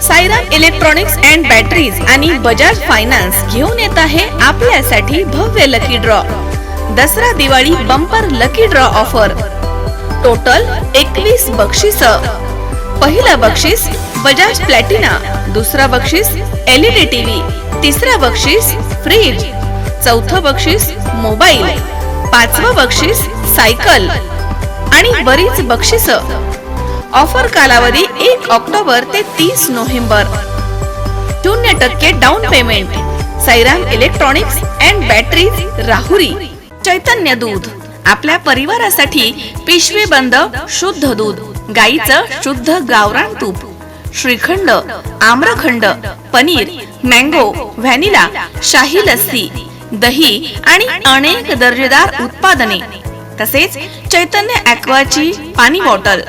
Sairam electronics and batteries आणि Bajaj finance घेऊन येत आहे आपल्यासाठी भव्य lucky draw. Dussehra Diwali bumper lucky draw offer. Total 21 बक्षीस. पहिला बक्षीस बजाज प्लॅटिना, दुसरा बक्षीस LED टीव्ही, तिसरा बक्षीस फ्रीज, चौथं बक्षीस मोबाईल, पाचवं बक्षीस सायकल आणि बरीच बक्षीस. ऑफर कालावधी 1 ऑक्टोबर ते 30 November. 0% down payment. Sairam electronics and batteries, Rahuri. Chaitanya दूध, आपल्या परिवारासाठी पिशवी बंद शुद्ध दूध, गाईचं शुद्ध गावरान तूप. श्रीखंड, आम्रखंड, पनीर, मँगो, व्हॅनिला, शाही लस्सी, दही आणि अनेक दर्जेदार उत्पादने. तसेच चैतन्य ॲक्वाची पाणी बॉटल.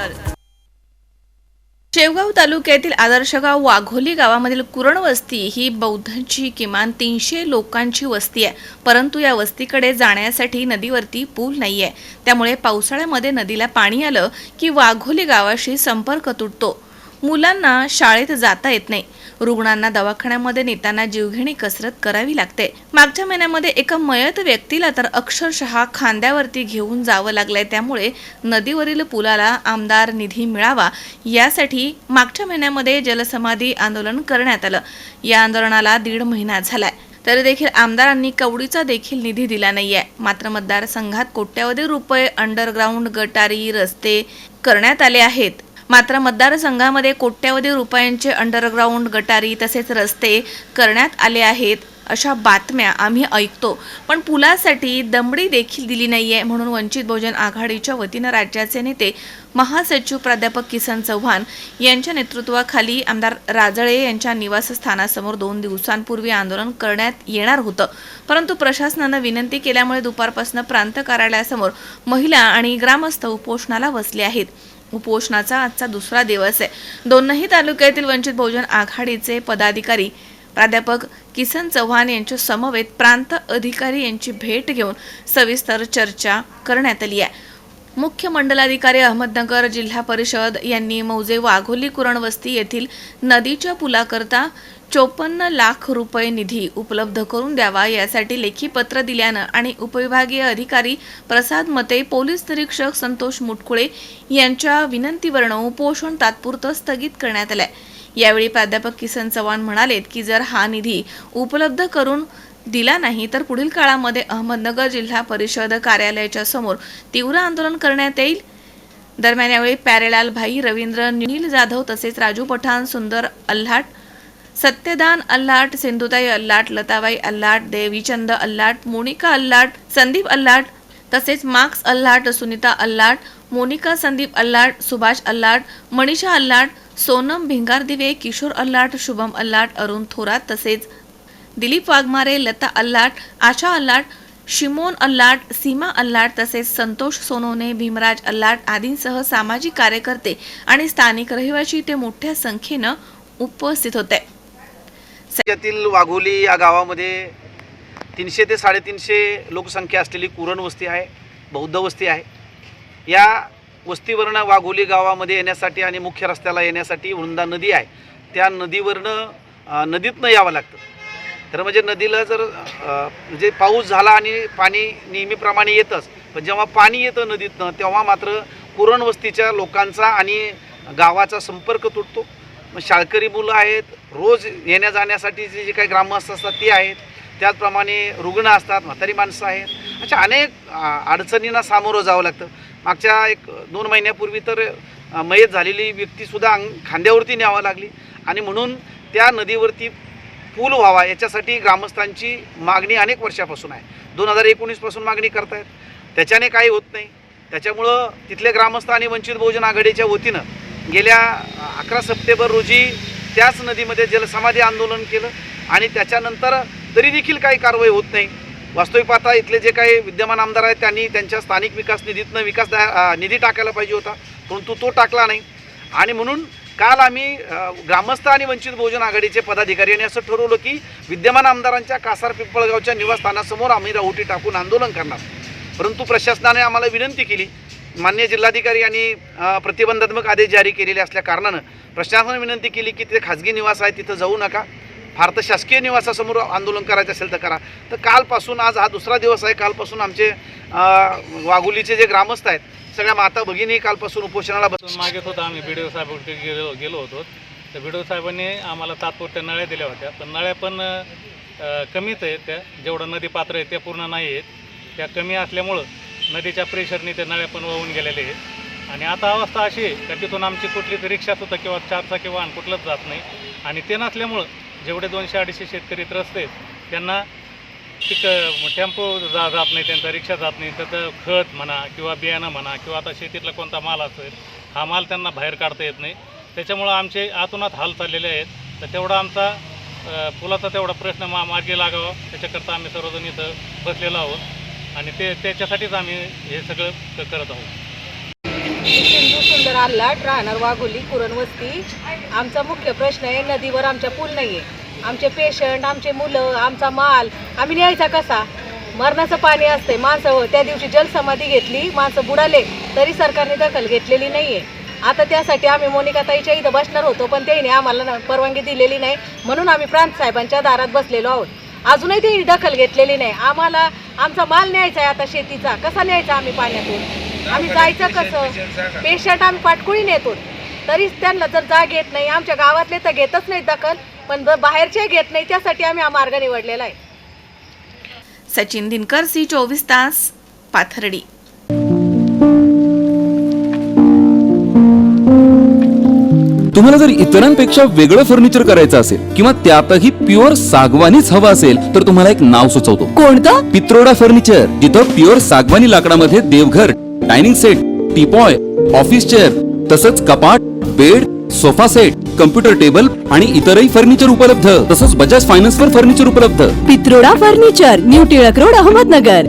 शेवगाव तालुक्यातील आदर्श गाव वाघोली गावामधील कुरण वस्ती ही बौद्धांची किमान 300 लोकांची वस्ती आहे. परंतु या वस्तीकडे जाण्यासाठी नदीवरती पूल नाहीये. त्यामुळे पावसाळ्यामध्ये नदीला पाणी आलं की वाघोली गावाशी संपर्क तुटतो. मुलांना शाळेत जाता येत नाही. रुग्णांना दवाखान्यामध्ये नेताना जीवघेणी कसरत करावी लागते. मागच्या महिन्यामध्ये एका मयत व्यक्तीला तर अक्षरशः खांद्यावरती घेऊन जावं लागलंय. त्यामुळे नदीवरील पुलाला आमदार निधी मिळावा यासाठी मागच्या महिन्यामध्ये जलसमाधी आंदोलन करण्यात आलं. या आंदोलनाला 1.5 महिना झालाय. तरी देखील आमदारांनी कवडीचा देखील निधी दिला नाहीये. मात्र मतदारसंघात कोट्यवधी रुपये अंडरग्राऊंड गटारी रस्ते करण्यात आले आहेत. मात्र मतदारसंघामध्ये कोट्यवधी रुपयांचे अंडरग्राऊंड गटारी तसेच रस्ते करण्यात आले आहेत अशा बातम्या आम्ही ऐकतो. पण पुलासाठी दमडी देखील दिली नाहीये. म्हणून वंचित बहुजन आघाडीच्या वतीनं राज्याचे नेते महासचिव प्राध्यापक किसन चव्हाण यांच्या नेतृत्वाखाली आमदार राजळे यांच्या निवासस्थानासमोर 2 दिवसांपूर्वी आंदोलन करण्यात येणार होतं. परंतु प्रशासनानं विनंती केल्यामुळे दुपारपासून प्रांत कार्यालयासमोर महिला आणि ग्रामस्थ उपोषणाला बसले आहेत. उपोषणाचा आजचा दुसरा दिवस आहे. दोनही तालुक्यातील वंचित बहुजन आघाडीचे पदाधिकारी प्राध्यापक किसन चव्हाण यांच्या समवेत प्रांत अधिकारी यांची भेट घेऊन सविस्तर चर्चा करण्यात आली आहे. मुख्य मंडलाधिकारी अहमदनगर जिल्हा परिषद यांनी मौजे वाघोली कुरण वस्ती येथील नदीच्या पुलाकरता 54 लाख रुपये निधी उपलब्ध करून द्यावा यासाठी लेखी पत्र दिल्यानं आणि उपविभागीय अधिकारी प्रसाद मते, पोलीस निरीक्षक संतोष मुटकुळे यांच्या विनंतीवरून उपोषण तात्पुरतं स्थगित करण्यात आलंय. यावेळी प्राध्यापक किसन चव्हाण म्हणालेत की जर हा निधी उपलब्ध करून दिला नाही तर पुढील काळामध्ये अहमदनगर जिल्हा परिषद कार्यालयाच्या समोर तीव्र आंदोलन करण्यात येईल. दरम्यान यावेळी प्यारेलाल भाई, रवींद्र नील जाधव तसेच राजू पठाण, सुंदर अल्हाट, सत्यदान अल्लाट, सिंधुताई अल्लाट, लताबाई अल्लाट, देवीचंद अल्लाट, मोनिका अल्लाट, संदीप अल्लाट तसेच मार्क्स अल्लाट, सुनीता अल्लाट, मोनिका संदीप अल्लाट, सुभाष अल्लाट, मनीषा अल्लाट, सोनम भिंगारदिवे, किशोर अल्लाट, शुभम अल्लाट, अरुण थोरात तसेच दिलीप वाघमारे, लता अल्लाट, आशा अल्लाट, शिमोन अल्लाट, सीमा अल्लाट तसेच संतोष सोनवणे, भीमराज अल्लाट आदींसह सामाजिक कार्यकर्ते आणि स्थानिक रहिवासी ते मोठ्या संख्येनं उपस्थित होते. राज्यातील वाघोली या गावामध्ये 300 ते 350 लोकसंख्या असलेली कुरण वस्ती आहे, बौद्ध वस्ती आहे. या वस्तीवरनं वाघोली गावामध्ये येण्यासाठी आणि मुख्य रस्त्याला येण्यासाठी वृंदा नदी आहे. त्या नदीतनं यावं लागतं. तर म्हणजे नदीला जर म्हणजे पाऊस झाला आणि पाणी नेहमीप्रमाणे येतच, पण जेव्हा पाणी येतं नदीतनं तेव्हा मात्र कुरण वस्तीच्या लोकांचा आणि गावाचा संपर्क तुटतो. मग शाळकरी मुलं आहेत, रोज येण्या जाण्यासाठी जे काही ग्रामस्थ असतात ते आहेत, त्याचप्रमाणे रुग्ण असतात, म्हातारी माणसं आहेत. अशा अनेक अडचणींना सामोरं जावं लागतं. मागच्या 1-2 महिन्यापूर्वी तर मयत झालेली व्यक्तीसुद्धा खांद्यावरती न्यावं लागली. आणि म्हणून त्या नदीवरती पूल व्हावा याच्यासाठी ग्रामस्थांची मागणी अनेक वर्षापासून आहे. 2019 पासून मागणी करतायत, त्याच्याने काही होत नाही. त्याच्यामुळं तिथले ग्रामस्थ आणि वंचित बहुजन आघाडीच्या वतीनं गेल्या 11 सप्टेंबर रोजी त्याच नदीमध्ये जलसमाधी आंदोलन केलं आणि त्याच्यानंतर तरी देखील काही कारवाई होत नाही. वास्तविक पाहता इथले जे काही विद्यमान आमदार आहेत त्यांनी त्यांच्या स्थानिक विकास निधीतनं निधी टाकायला पाहिजे होता, परंतु तो टाकला नाही. आणि म्हणून काल आम्ही ग्रामस्थ आणि वंचित बहुजन आघाडीचे पदाधिकारी यांनी असं ठरवलं की विद्यमान आमदारांच्या कासार पिंपळगावच्या निवासस्थानासमोर आम्ही राहुटी टाकून आंदोलन करणार. परंतु प्रशासनाने आम्हाला विनंती केली मान्य जिल्हाधिकारी यांनी प्रतिबंधात्मक आदेश जारी केलेले असल्या कारणानं प्रशासनाने विनंती केली की तिथे खाजगी निवास आहे तिथं जाऊ नका, फार तर शासकीय निवासासमोर आंदोलन करायचं असेल तर करा. तर कालपासून आज हा दुसरा दिवस आहे. कालपासून आमचे वाघोलीचे जे ग्रामस्थ आहेत सगळ्या माता भगिनी कालपासून उपोषणाला बसून मागेत होता. आम्ही BDO साहेबांकडे गेलो होतो. तर BDO साहेबांनी आम्हाला तात्पुरत्या नळ्या दिल्या होत्या. पण नळ्या पण कमीच आहेत, त्या जेवढं नदी पात्र आहे त्या पूर्ण नाही आहेत. त्या कमी असल्यामुळं नदीच्या प्रेशरने त्या नळ्या पण वाहून गेलेले आहेत. आणि आता अवस्था अशी आहे का तिथून आमची कुठलीच रिक्षासुद्धा किंवा चारचाकी वाहन कुठलंच जात नाही. आणि ते नसल्यामुळं जेवढे 200-250 शेतकरी त्रस्त आहेत त्यांना टेम्पो जात नाही, त्यांचा रिक्षा जात नाही. त्याचं खत म्हणा किंवा बियाणं म्हणा किंवा आता शेतीतला कोणता माल असेल हा माल त्यांना बाहेर काढता येत नाही. त्याच्यामुळं आमचे आतोनात हाल चाललेले आहेत. तर तेवढा आमचा पुलाचा तेवढा प्रश्न मार्गी लागावा त्याच्याकरता आम्ही सर्वजण इथं बसलेलो आहोत आणि त्याच्यासाठीच आम्ही हे सगळं करत आहोत. सिंधू सुंदर आल्हाट, राहणार वाघोली, कुरण वस्ती. आमचा मुख्य प्रश्न आहे, नदीवर आमच्या पूल नाही आहे. आमचे पेशंट, आमचे मुलं, आमचा माल आम्ही न्यायचा कसा? मरणाचं पाणी असते. माणसं त्या दिवशी जलसमाधी घेतली, माणसं बुडाले तरी सरकारने दखल घेतलेली नाही आहे. आता त्यासाठी आम्ही मोनिकाताईच्या इथं बसणार होतो, पण त्यांनी आम्हाला परवानगी दिलेली नाही. म्हणून आम्ही प्रांत साहेबांच्या दारात बसलेलो आहोत. अजूनही त्यांनी दखल घेतलेली नाही. आम्हाला आमचा माल न्यायचा आहे. आता शेतीचा कसा न्यायचा आम्ही पाण्यातून? आम्ही जायचं कसं? पेशंट आम्ही पाटकुळी नेतो तरीच त्यांना जर जाग येत नाही. आमच्या गावातले तर घेतच नाही दखल, पण बाहेरचे घेत नाही. त्यासाठी आम्ही हा मार्ग निवडलेला आहे. सचिन दिनकर, C24 तास, पाथर्डी. तुम्हाला जर इतरांपेक्षा वेगळं फर्निचर करायचं असेल किंवा त्यातही प्युअर सागवानीच हवं असेल तर तुम्हाला एक नाव सुचवतो. कोणतं? पित्रोडा फर्निचर, जिथं प्युअर सागवानी लाकडामध्ये देवघर, dining set, teapoy, office chair तसंच कपाट, bed, sofa set, computer table आणि इतरही फर्निचर उपलब्ध. तसंच बजाज फायनान्सवर फर्निचर उपलब्ध. Pitroda furniture, new Tilak road, Ahmednagar.